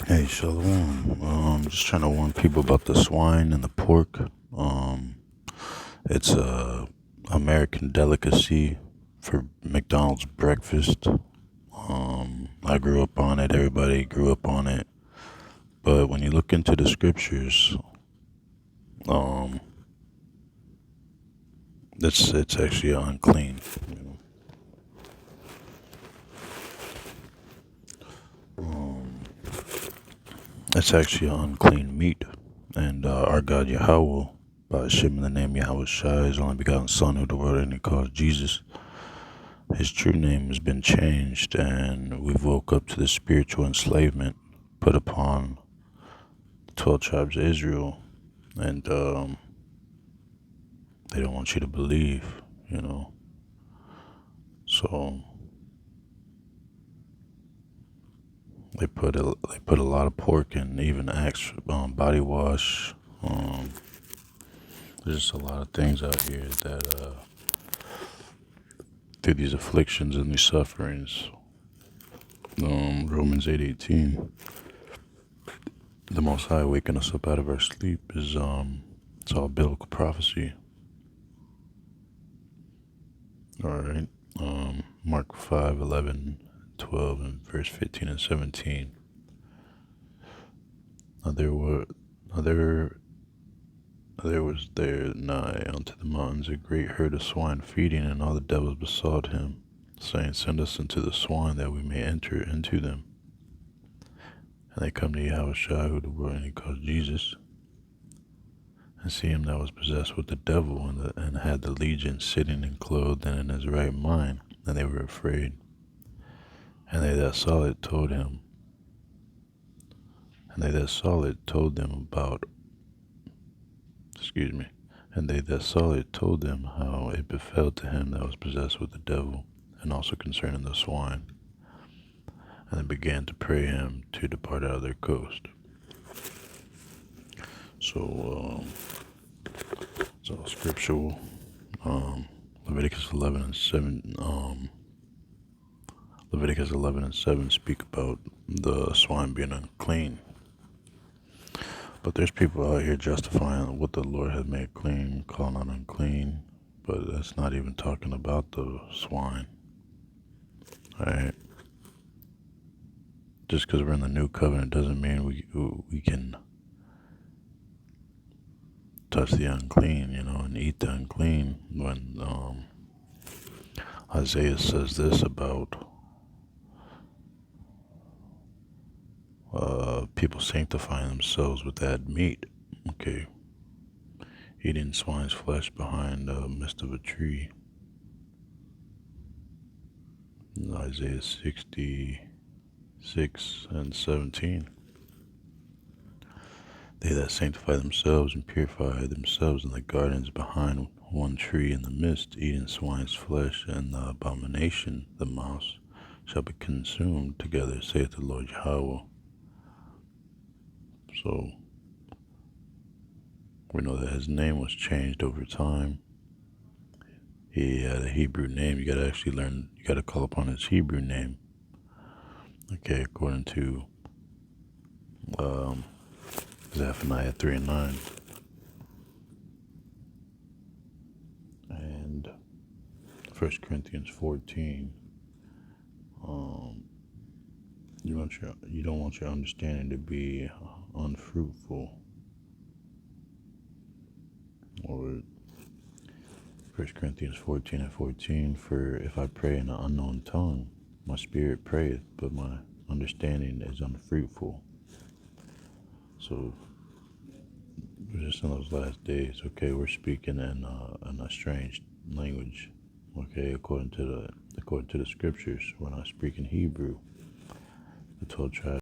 Hey, Shalom. Just trying to warn people about the swine and the pork. It's a American delicacy for McDonald's breakfast. I grew up on it. Everybody grew up on it. But when you look into the scriptures, um, it's actually unclean. You know? um, it's actually unclean meat, and our God Yahweh, by Hashem in the name Yahweh Shai, his only begotten Son, who the world and he calls Jesus. His true name has been changed, and we've woke up to the spiritual enslavement put upon the 12 tribes of Israel, and they don't want you to believe, you know. So they put a lot of pork and even Axe body wash. There's just a lot of things out here that through these afflictions and these sufferings. Romans 8:18. The Most High waking us up out of our sleep is it's all biblical prophecy. All right. Mark 5:11, 12, and verse 15 and 17. Now there was there nigh unto the mountains a great herd of swine feeding, and all the devils besought him, saying, Send us into the swine, that we may enter into them. And they come to Yahushua, who the world and he calls Jesus, and see him that was possessed with the devil, and had the legion sitting and clothed and in his right mind, and they were afraid. And they that saw it told them about, and they that saw it told them how it befell to him that was possessed with the devil, and also concerning the swine. And they began to pray him to depart out of their coast. So, it's all scriptural. Leviticus 11 and 7, Leviticus 11 and 7 speak about the swine being unclean. But there's people out here justifying what the Lord has made clean, calling it unclean. But that's not even talking about the swine. Alright? Just because we're in the new covenant doesn't mean we can touch the unclean, and eat the unclean. When Isaiah says this about people sanctifying themselves with that meat. Okay. Eating swine's flesh behind the midst of a tree. Isaiah 66 and 17. They that sanctify themselves and purify themselves in the gardens behind one tree in the midst, eating swine's flesh, and the abomination, the mouse, shall be consumed together, saith the Lord Yahweh. So, we know that his name was changed over time. He had a Hebrew name. You gotta actually learn, you gotta call upon his Hebrew name. Okay, according to Zephaniah 3 and 9. And 1 Corinthians 14. You don't want your understanding to be unfruitful. Or 1 Corinthians 14 and 14, for if I pray in an unknown tongue, my spirit prayeth, but my understanding is unfruitful. So we're just in those last days. Okay, we're speaking in a strange language. Okay, according to the scriptures, we're not speaking Hebrew. The 12 tribes